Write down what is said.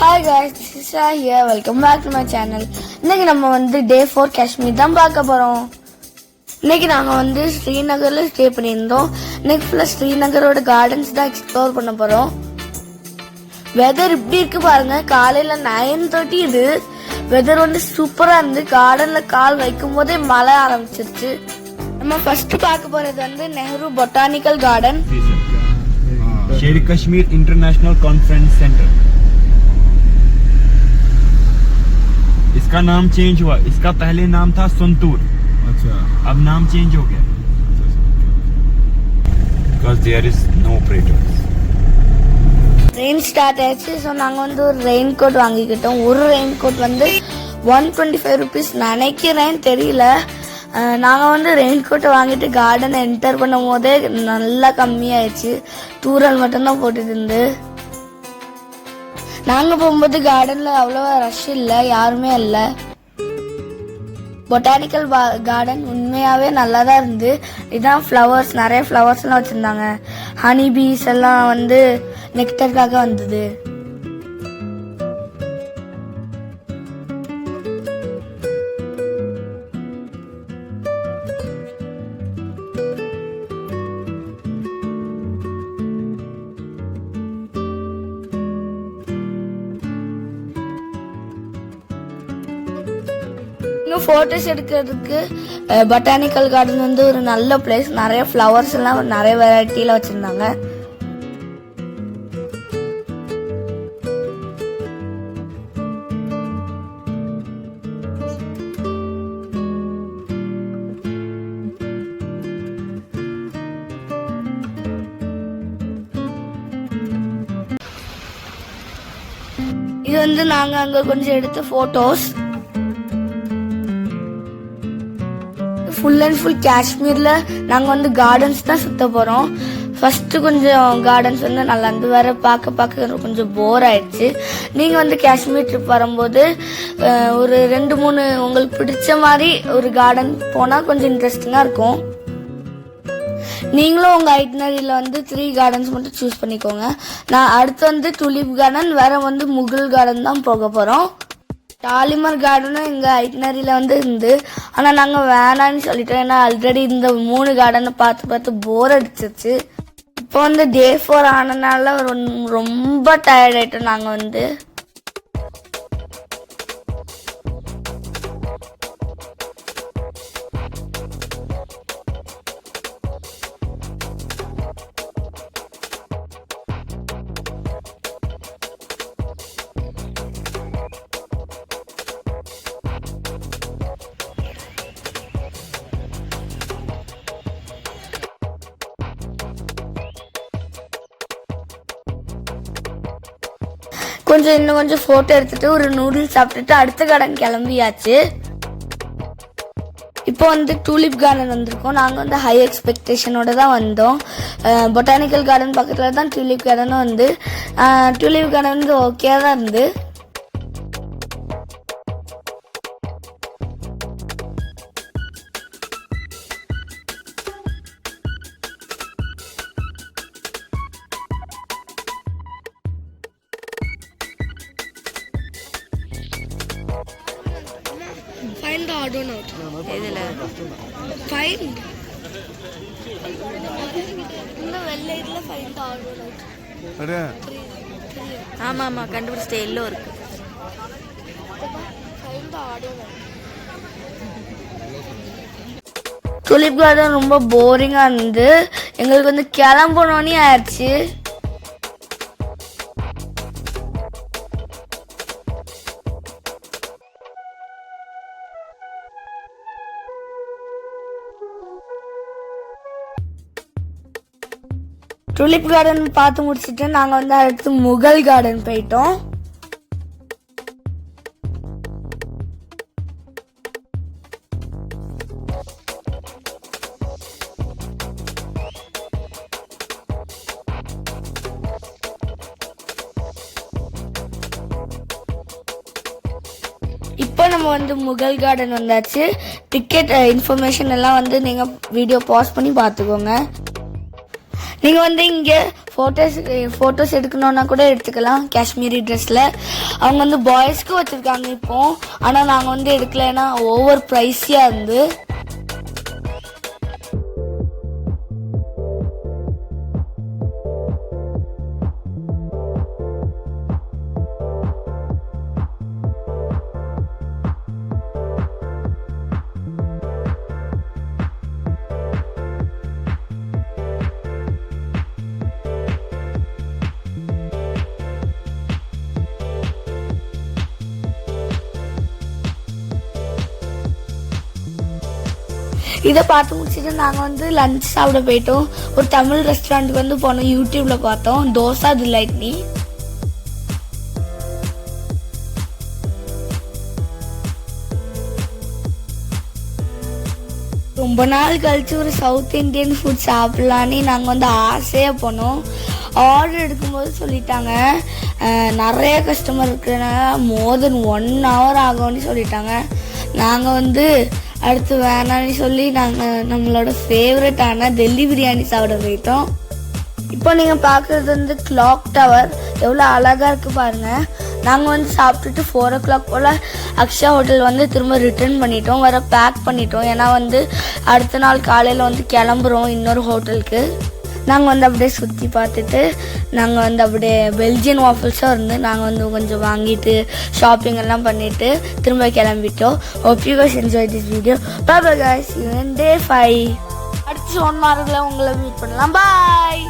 Hi guys, this is Shah here. Welcome back to my channel. இன்னைக்கு நம்ம வந்து டே 4 காஷ்மீர் தான் பார்க்க போறோம். இன்னைக்கு நாங்க வந்து ஸ்ரீநகர்ல ஸ்டே பண்ணியிருந்தோம். இன்னைக்கு ஃபுல்லா ஸ்ரீநகரோட கார்டன்ஸ் தான் எக்ஸ்ப்ளோர் பண்ண போறோம். வெதர் இப்படி இருக்கு பாருங்க. காலையில 9:30 இது. வெதர் வந்து சூப்பரா இருந்து கார்டன்ல கால் வைக்கும் போதே மழை ஆரம்பிச்சிருச்சு. நம்ம ஃபர்ஸ்ட் பார்க்க போறது வந்து नेहरू बोटानिकल गार्डन, शेर कश्मीर इंटरनेशनल कॉन्फ्रेंस सेंटर. इसका नाम चेंज हुआ. इसका पहले नाम था संतूर. अच्छा. अब नाम चेंज हो गया because there is no operators. Rain start ஆயிடுச்சு. ஸோ நாங்கள் வந்து ஒரு ரெயின் கோட் வாங்கிக்கிட்டோம். ஒரு ரெயின் கோட் வந்து 125 rupees நினைக்கிறேன், தெரியல. நாங்கள் வந்து ரெயின் கோட்டை வாங்கிட்டு கார்டன் என்டர் பண்ணும் போதே நல்லா கம்மியாயிடுச்சு. தூரல் மட்டும்தான் போட்டுட்டு இருந்து. நாங்கள் போகும்போது கார்டனில் அவ்வளோவா ரஷ் இல்லை, யாருமே இல்லை. பொட்டானிக்கல் கார்டன் உண்மையாகவே நல்லா தான் இருந்து. இதுதான் ஃப்ளவர்ஸ், நிறைய ஃப்ளவர்ஸ்லாம் வச்சுருந்தாங்க. ஹனி பீஸ் எல்லாம் வந்து நெக்டருக்காக வந்தது. போட்டோஸ் எடுக்கிறதுக்கு பொட்டானிக்கல் கார்டன் வந்து ஒரு நல்ல பிளேஸ். நிறைய ஃப்ளவர்ஸ் எல்லாம் நிறைய வெரைட்டில வச்சிருந்தாங்க. இது வந்து நாங்க அங்க கொஞ்சம் எடுத்த போட்டோஸ். ஃபுல் அண்ட் ஃபுல் காஷ்மீர்ல நாங்க வந்து கார்டன்ஸ் தான் சுத்த போறோம். ஃபர்ஸ்ட் கொஞ்சம் கார்டன்ஸ் வந்து நல்லா இருந்து, வேற பார்க்க கொஞ்சம் போர் ஆயிடுச்சு. நீங்க வந்து காஷ்மீர் ட்ரிப் வரும்போது ஒரு 2-3 உங்களுக்கு பிடிச்ச மாதிரி ஒரு கார்டன் போனா கொஞ்சம் இன்ட்ரெஸ்டிங்கா இருக்கும். நீங்களும் உங்க ஐட்னரியில வந்து 3 கார்டன்ஸ் மட்டும் சூஸ் பண்ணிக்கோங்க. நான் அடுத்து வந்து டூலிப் கார்டன், வேற வந்து முகல் கார்டன் தான் போக போறோம். ஷாலிமார் கார்டனும் எங்க ஐட்னரியில வந்து இருந்து, ஆனா நாங்க வேணான்னு சொல்லிட்டோம். ஏன்னா ஆல்ரெடி இந்த 3 கார்டனை பார்த்து போர் அடிச்சிருச்சு. இப்போ வந்து டே 4 ஆனதுனால ரொம்ப டயர்ட் ஆயிட்டோம் நாங்க வந்து. இன்னும் கொஞ்சம் போட்டோ எடுத்துட்டு ஒரு நூடுல்ஸ் சாப்பிட்டுட்டு அடுத்த கார்டன் கிளம்பியாச்சு. இப்போ வந்து டூலிப் கார்டன் வந்திருக்கோம். நாங்கள் வந்து ஹை எக்ஸ்பெக்டேஷனோட தான் வந்தோம். பொட்டானிக்கல் கார்டன் பக்கத்தில் தான் டூலிப் கார்டனும் வந்து. டூலிப் கார்டன் வந்து ஓகே தான் இருந்து. Find the odd one out. எதுல? Find. இந்த வெள்ளை இதுல find the odd one out. அட. ஆமா கண்டுபிடிச்ச எல்லோ இருக்கு. Find the odd one out. Tulip garden ரொம்ப போரிங்கா இருந்து எங்களுக்கு வந்து கிளம்பணும்னே ஆயிடுச்சு. டூலிப் கார்டன் பார்த்து முடிச்சுட்டு நாங்கள் வந்து அடுத்து முகல் கார்டன் போயிட்டோம். இப்போ நம்ம வந்து முகல் கார்டன் வந்தாச்சு. டிக்கெட் இன்ஃபர்மேஷன் எல்லாம் வந்து நீங்கள் வீடியோ பாஸ் பண்ணி பார்த்துக்கோங்க. நீங்க வந்து இங்க ஃபோட்டோஸ் எடுக்கணும்னா கூட எடுத்துக்கலாம் காஷ்மீரி ட்ரெஸ்ஸில். அவங்க வந்து பாய்ஸ்க்கு வச்சுருக்காங்க இப்போ, ஆனால் நாங்கள் வந்து எடுக்கலைன்னா ஓவர் ப்ரைஸியாக இருந்து. இதை பார்த்து முடிச்சுட்டு நாங்கள் வந்து லஞ்ச் சாப்பிட போயிட்டோம். ஒரு தமிழ் ரெஸ்டாரண்ட்டுக்கு வந்து போனோம், யூடியூப்ல பார்த்தோம். தோசா டிலைட்னி. ரொம்ப நாள் கழிச்சு ஒரு சவுத் இந்தியன் ஃபுட் சாப்பிடலான்னு நாங்கள் வந்து ஆசையாக போனோம். ஆர்டர் எடுக்கும்போது சொல்லிட்டாங்க நிறைய கஸ்டமர் இருக்கிறனால மோர் தென் 1 hour ஆகும்னு சொல்லிட்டாங்க. நாங்கள் வந்து அடுத்து வேணான்னு சொல்லி நாங்கள் நம்மளோட ஃபேவரட்டான டெல்லி பிரியாணி சாப்பிட போயிட்டோம். இப்போ நீங்கள் பார்க்குறது வந்து கிளாக் டவர் எவ்வளோ அழகாக இருக்குது பாருங்கள். நாங்கள் வந்து சாப்பிட்டுட்டு 4 o'clock போல் அக்ஷயா ஹோட்டல் வந்து திரும்ப ரிட்டர்ன் பண்ணிட்டோம், வர பேக் பண்ணிட்டோம். ஏன்னா வந்து அடுத்த நாள் காலையில் வந்து கிளம்புறோம் இன்னொரு ஹோட்டலுக்கு. நாங்கள் வந்து அப்படியே சுற்றி பார்த்துட்டு நாங்கள் வந்து அப்படியே பெல்ஜியன் வாஃபிள்ஸும் இருந்து நாங்கள் வந்து கொஞ்சம் வாங்கிட்டு ஷாப்பிங் எல்லாம் பண்ணிவிட்டு திரும்ப கிளம்பிட்டோம். Hope you guys enjoy this video. Bye bye guys, see you in day 5. அடுத்து 1 hour உங்களை மீட் பண்ணலாம். பாய்.